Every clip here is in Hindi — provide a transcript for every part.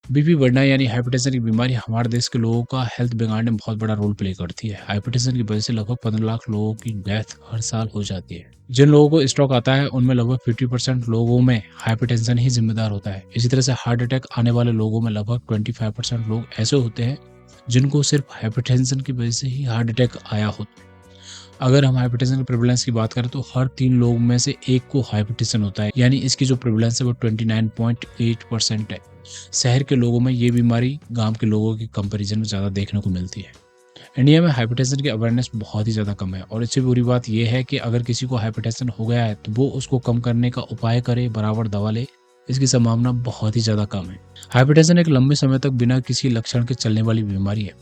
बीपी बढ़ना यानी हाइपरटेंशन की बीमारी हमारे देश के लोगों का हेल्थ बिगाड़ने में बहुत बड़ा रोल प्ले करती है। हाइपरटेंशन की वजह से लगभग 15 लाख लोगों की डेथ हर साल हो जाती है। जिन लोगों को स्ट्रोक आता है उनमें लगभग 50% लोगों में हाइपरटेंशन ही जिम्मेदार होता है। इसी तरह से हार्ट अटैक आने वाले लोगों में लगभग 25% लोग ऐसे होते हैं जिनको सिर्फ हाइपरटेंशन की वजह से ही हार्ट अटैक आया हो। अगर हम हाइपरटेंशन की प्रेवलेंस की बात करें तो हर 3 लोग में से एक को हाइपरटेंशन होता है, यानी इसकी जो प्रेवलेंस है वो 29.8% है। शहर के लोगों में ये बीमारी गांव के लोगों के कंपैरिजन में ज़्यादा देखने को मिलती है। इंडिया में हाइपरटेंशन की अवेयरनेस बहुत ही ज़्यादा कम है और इससे बुरी बात यह है कि अगर किसी को हाइपरटेंशन हो गया है तो वो उसको कम करने का उपाय करे, बराबर दवा ले, इसकी संभावना बहुत ही ज़्यादा कम है। हाइपरटेंशन एक लंबे समय तक बिना किसी लक्षण के चलने वाली बीमारी है,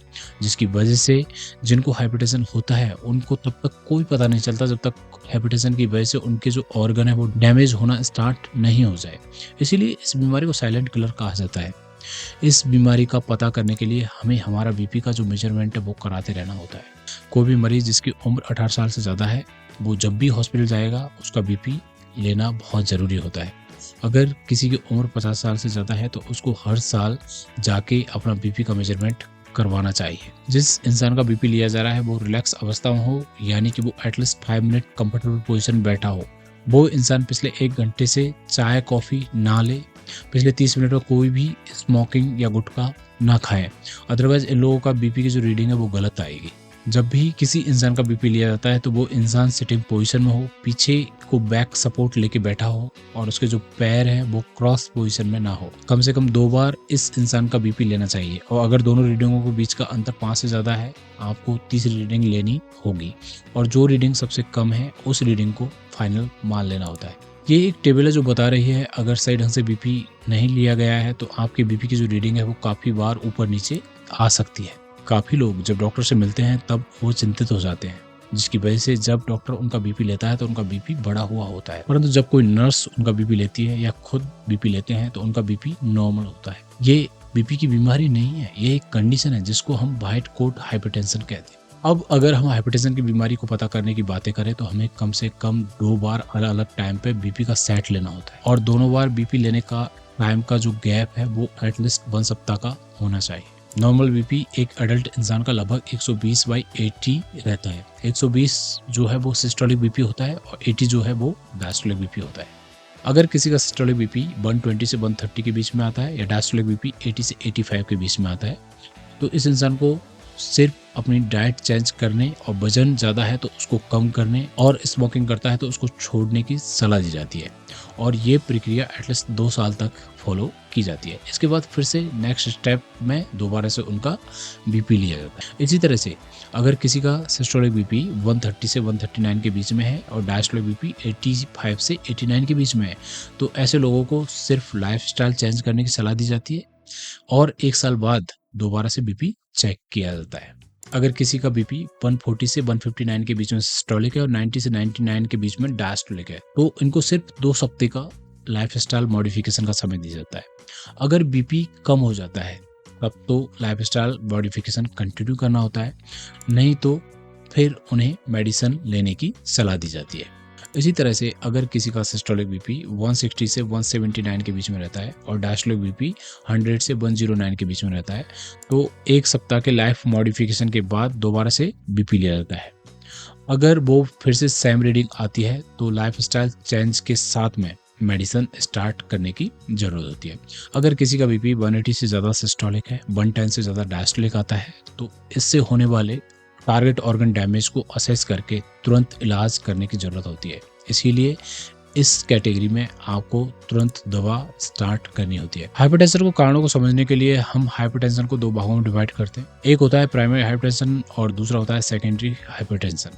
जिसकी वजह से जिनको हाइपरटेंशन होता है उनको तब तक कोई पता नहीं चलता जब तक हाइपरटेंशन की वजह से उनके जो ऑर्गन है वो डैमेज होना स्टार्ट नहीं हो जाए। इसीलिए इस बीमारी को साइलेंट किलर कहा जाता है। इस बीमारी का पता करने के लिए हमें हमारा बीपी का जो मेजरमेंट है वो कराते रहना होता है। कोई भी मरीज जिसकी उम्र 18 साल से ज़्यादा है वो जब भी हॉस्पिटल जाएगा उसका बीपी लेना बहुत ज़रूरी होता है। अगर किसी की उम्र 50 साल से ज़्यादा है तो उसको हर साल जाके अपना बीपी का मेजरमेंट करवाना चाहिए। जिस इंसान का बीपी लिया जा रहा है वो रिलैक्स अवस्था में हो, यानी कि वो एटलीस्ट 5 मिनट कंफर्टेबल पोजीशन में बैठा हो। वो इंसान पिछले 1 घंटे से चाय कॉफ़ी ना ले, पिछले 30 मिनट में कोई भी स्मोकिंग या गुटखा ना खाए, अदरवाइज इन लोगों का बीपी की जो रीडिंग है वो गलत आएगी। जब भी किसी इंसान का बीपी लिया जाता है तो वो इंसान सिटिंग पोजीशन में हो, पीछे को बैक सपोर्ट लेके बैठा हो और उसके जो पैर हैं वो क्रॉस पोजीशन में ना हो। कम से कम 2 बार इस इंसान का बीपी लेना चाहिए और अगर दोनों रीडिंगों के बीच का अंतर 5 से ज़्यादा है आपको तीसरी रीडिंग लेनी होगी और जो रीडिंग सबसे कम है उस रीडिंग को फाइनल मान लेना होता है। ये एक टेबल है जो बता रही है अगर सही ढंग से बीपी नहीं लिया गया है तो आपके बीपी की जो रीडिंग है वो काफ़ी बार ऊपर नीचे आ सकती है। काफ़ी लोग जब डॉक्टर से मिलते हैं तब वो चिंतित हो जाते हैं, जिसकी वजह से जब डॉक्टर उनका बीपी लेता है तो उनका बीपी बढ़ा हुआ होता है, परंतु जब कोई नर्स उनका बीपी लेती है या खुद बीपी लेते हैं तो उनका बीपी नॉर्मल होता है। ये बीपी की बीमारी नहीं है, ये एक कंडीशन है जिसको हम व्हाइट कोट हाइपरटेंशन कहते हैं। अब अगर हम हाइपरटेंशन की बीमारी को पता करने की बातें करें तो हमें कम से कम 2 बार अलग अलग टाइम पे बीपी का सेट लेना होता है और दोनों बार बीपी लेने का टाइम का जो गैप है वो एटलीस्ट 1 सप्ताह का होना चाहिए। नॉर्मल बीपी एक एडल्ट इंसान का लगभग 120/80 रहता है। 120 जो है वो सिस्टोलिक बीपी होता है और 80 जो है वो डायस्टोलिक बीपी होता है। अगर किसी का सिस्टोलिक बीपी 120 से 130 के बीच में आता है या डायस्टोलिक बीपी 80 से 85 के बीच में आता है तो इस इंसान को सिर्फ अपनी डाइट चेंज करने और वजन ज़्यादा है तो उसको कम करने और स्मोकिंग करता है तो उसको छोड़ने की सलाह दी जाती है और ये प्रक्रिया एटलीस्ट 2 साल तक फॉलो की जाती है। इसके बाद फिर से नेक्स्ट स्टेप में दोबारा से उनका बीपी लिया जाता है। इसी तरह से अगर किसी का सिस्टोलिक बीपी 130 से 139 के बीच में है और डायस्टोलिक बीपी 85 से 89 के बीच में है तो ऐसे लोगों को सिर्फ लाइफस्टाइल चेंज करने की सलाह दी जाती है और 1 साल बाद दोबारा से बीपी चेक किया जाता है। अगर किसी का बीपी 140 से 159 के बीच में सिस्टोलिक है और 90 से 99 के बीच में डायस्टोलिक है तो इनको सिर्फ 2 हफ्ते का लाइफस्टाइल मॉडिफिकेशन का समय दिया जाता है। अगर बीपी कम हो जाता है तब तो लाइफस्टाइल मॉडिफिकेशन कंटिन्यू करना होता है, नहीं तो फिर उन्हें मेडिसिन लेने की सलाह दी जाती है। इसी तरह से अगर किसी का सिस्टोलिक बीपी 160 से 179 के बीच में रहता है और डायस्टोलिक बीपी 100 से 109 के बीच में रहता है तो 1 सप्ताह के लाइफ मॉडिफिकेशन के बाद दोबारा से बीपी लिया जाता है। अगर वो फिर से सेम रीडिंग आती है तो लाइफस्टाइल चेंज के साथ में मेडिसिन स्टार्ट करने की जरूरत होती है। अगर किसी का बीपी 180 से ज़्यादा सिस्टोलिक है, 110 से ज़्यादा डायस्टोलिक आता है तो इससे होने वाले टारगेट ऑर्गन डैमेज को असेस करके तुरंत इलाज करने की ज़रूरत होती है। इसीलिए इस कैटेगरी में आपको तुरंत दवा स्टार्ट करनी होती है। हाइपरटेंशन को कारणों को समझने के लिए हम हाइपरटेंशन को 2 भागों में डिवाइड करते हैं। एक होता है प्राइमरी हाइपरटेंशन और दूसरा होता है सेकेंडरी हाइपरटेंशन।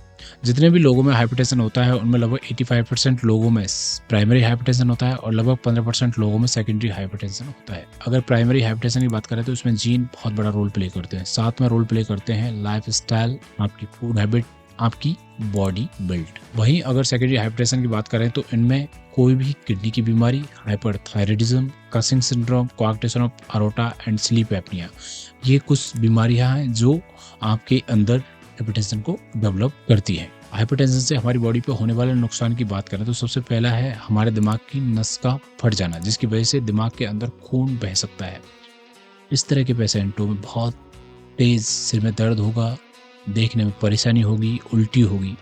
जितने भी लोगों में हाइपरटेंशन होता है उनमें लगभग 85% लोगों में प्राइमरी हाइपरटेंशन होता है और लगभग 15% लोगों में सेकेंडरी हाइपरटेंशन होता है। अगर प्राइमरी हाइपरटेंशन की बात करें तो इसमें जीन बहुत बड़ा रोल प्ले करते हैं, साथ में रोल प्ले करते हैं लाइफस्टाइल, आपकी फूड हैबिट, आपकी बॉडी बिल्ड। वहीं अगर सेकेंडरी हाइपरटेंशन की बात करें तो इनमें कोई भी किडनी की बीमारी, hyperthyroidism, causing syndrome, कोआक्टेशन of aorta and sleep apnoea, ये कुछ बीमारियां हैं जो आपके अंदर हाइपरटेंशन को डेवलप करती हैं। हाइपरटेंशन से हमारी बॉडी पे होने वाले नुकसान की बात करें तो सबसे पहला है हमारे दिमाग की नस का फट जाना, जिसकी वजह से दिमाग के अंदर खून बह सकता है। इस तरह के पेशेंटों में बहुत तेज सिर में दर्द होगा, देखने में परेशानी होगी, उल्टी होगी।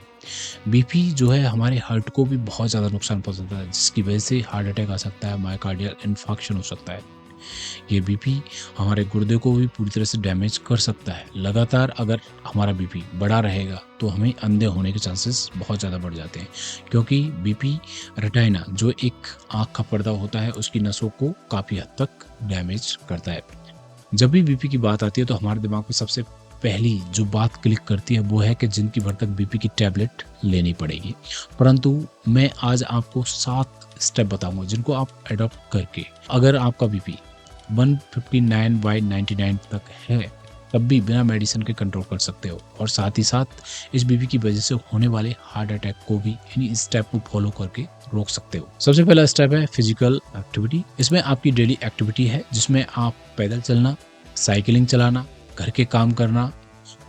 बीपी जो है हमारे हार्ट को भी बहुत ज़्यादा नुकसान पहुंचाता है, जिसकी वजह से हार्ट अटैक आ सकता है, मायोकार्डियल इन्फार्क्शन हो सकता है। ये बीपी हमारे गुर्दे को भी पूरी तरह से डैमेज कर सकता है। लगातार अगर हमारा बीपी बढ़ा रहेगा तो हमें अंधे होने के चांसेस बहुत ज़्यादा बढ़ जाते हैं, क्योंकि बीपी रेटिना जो एक आँख का पर्दा होता है उसकी नसों को काफ़ी हद तक डैमेज करता है। जब भी बीपी की बात आती है तो हमारे दिमाग में सबसे पहली जो बात क्लिक करती है वो है कि जिंदगी भर तक बीपी की टैबलेट लेनी पड़ेगी। परंतु मैं आज आपको 7 स्टेप बताऊंगा जिनको आप अडॉप्ट करके अगर आपका बीपी 159/99 तक है तब भी बिना मेडिसिन के कंट्रोल कर सकते हो, और साथ ही साथ इस बीपी की वजह से होने वाले हार्ट अटैक को भी इन्हीं स्टेप को फॉलो करके रोक सकते हो। सबसे पहला स्टेप है फिजिकल एक्टिविटी। इसमें आपकी डेली एक्टिविटी है जिसमें आप पैदल चलना, साइकिलिंग चलाना, घर के काम करना,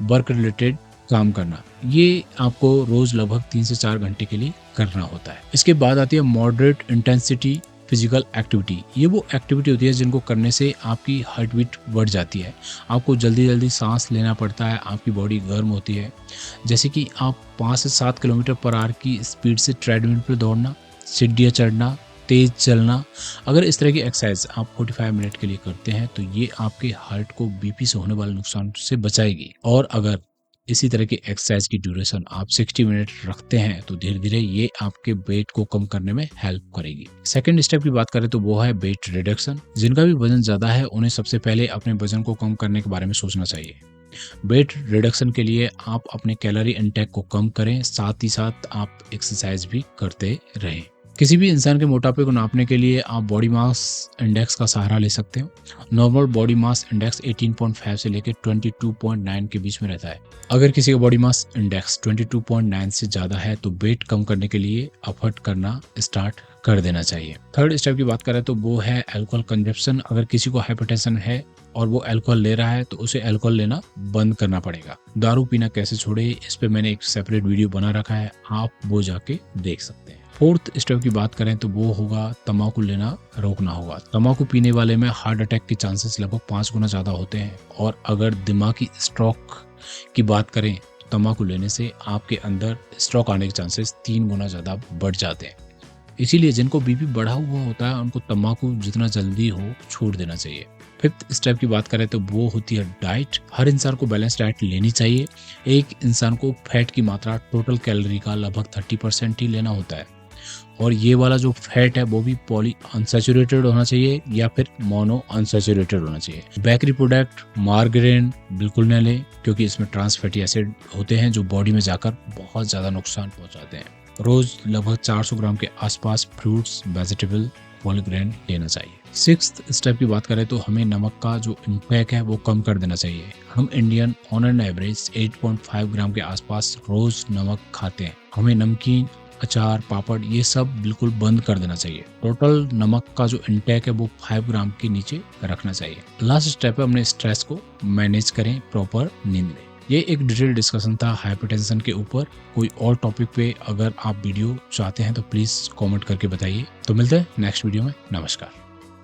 वर्क रिलेटेड काम करना, ये आपको रोज लगभग 3 से 4 घंटे के लिए करना होता है। इसके बाद आती है मॉडरेट इंटेंसिटी फिजिकल एक्टिविटी। ये वो एक्टिविटी होती है जिनको करने से आपकी हार्ट बीट बढ़ जाती है, आपको जल्दी जल्दी सांस लेना पड़ता है, आपकी बॉडी गर्म होती है। जैसे कि आप 5 से 7 किलोमीटर पर आवर की स्पीड से ट्रेडमिल पर दौड़ना, सीढ़ियाँ चढ़ना, तेज चलना। अगर इस तरह की एक्सरसाइज आप 45 मिनट के लिए करते हैं तो ये आपके हार्ट को बीपी से होने वाले नुकसान से बचाएगी। और अगर इसी तरह की एक्सरसाइज की ड्यूरेशन आप 60 मिनट रखते हैं तो धीरे धीरे ये आपके वेट को कम करने में हेल्प करेगी। सेकंड स्टेप की बात करें तो वो है वेट रिडक्शन। जिनका भी वजन ज्यादा है उन्हें सबसे पहले अपने वजन को कम करने के बारे में सोचना चाहिए। वेट रिडक्शन के लिए आप अपने कैलोरी इंटेक को कम करें, साथ ही साथ आप एक्सरसाइज भी करते रहें। किसी भी इंसान के मोटापे को नापने के लिए आप बॉडी मास इंडेक्स का सहारा ले सकते हो। नॉर्मल बॉडी मास इंडेक्स 18.5 से लेकर 22.9 के बीच में रहता है। अगर किसी का बॉडी मास इंडेक्स 22.9 से ज्यादा है तो वेट कम करने के लिए एफर्ट करना स्टार्ट कर देना चाहिए। थर्ड स्टेप की बात करें तो वो है अल्कोहल कंजप्शन। अगर किसी को हाइपरटेंशन है और वो अल्कोहल ले रहा है तो उसे अल्कोहल लेना बंद करना पड़ेगा। दारू पीना कैसे छोड़े, इस पे मैंने एक सेपरेट वीडियो बना रखा है, आप वो जाके देख सकते हैं। फोर्थ स्टेप की बात करें तो वो होगा तंबाकू लेना रोकना होगा। तंबाकू पीने वाले में हार्ट अटैक के चांसेस लगभग 5 गुना ज्यादा होते हैं, और अगर दिमागी स्ट्रोक की बात करें तो तंबाकू लेने से आपके अंदर स्ट्रोक आने के चांसेस 3 गुना ज्यादा बढ़ जाते हैं। इसीलिए जिनको बीपी बढ़ा हुआ होता है उनको तंबाकू जितना जल्दी हो छोड़ देना चाहिए। फिफ्थ स्टेप की बात करें तो वो होती है डाइट। हर इंसान को बैलेंस डाइट लेनी चाहिए। एक इंसान को फैट की मात्रा टोटल कैलोरी का लगभग 30% ही लेना होता है, और ये वाला जो फैट है वो भी पॉली अनसैचुरेटेड होना चाहिए या फिर मोनो अनसैचुरेटेड होना चाहिए। बेकरी प्रोडक्ट, मार्गरेन बिल्कुल न लें, क्योंकि इसमें ट्रांस फैटी एसिड होते हैं जो बॉडी में जाकर बहुत ज्यादा नुकसान पहुंचाते हैं। रोज लगभग 400 ग्राम के आसपास फ्रूट्स, वेजिटेबल, होल ग्रेन लेना चाहिए। सिक्स्थ स्टेप की बात करें तो हमें नमक का जो इंटेक है वो कम कर देना चाहिए। हम इंडियन ऑन एन एवरेज 8.5 ग्राम के आसपास रोज नमक खाते हैं। हमें नमकीन, अचार, पापड़ ये सब बिल्कुल बंद कर देना चाहिए। टोटल नमक का जो इंटेक है वो 5 ग्राम के नीचे रखना चाहिए। लास्ट स्टेप है अपने स्ट्रेस को मैनेज करें, प्रॉपर नींद लें। ये एक डिटेल डिस्कशन था हाइपरटेंशन के ऊपर। कोई और टॉपिक पे अगर आप वीडियो चाहते हैं तो प्लीज कमेंट करके बताइए। तो मिलते हैं नेक्स्ट वीडियो में। नमस्कार।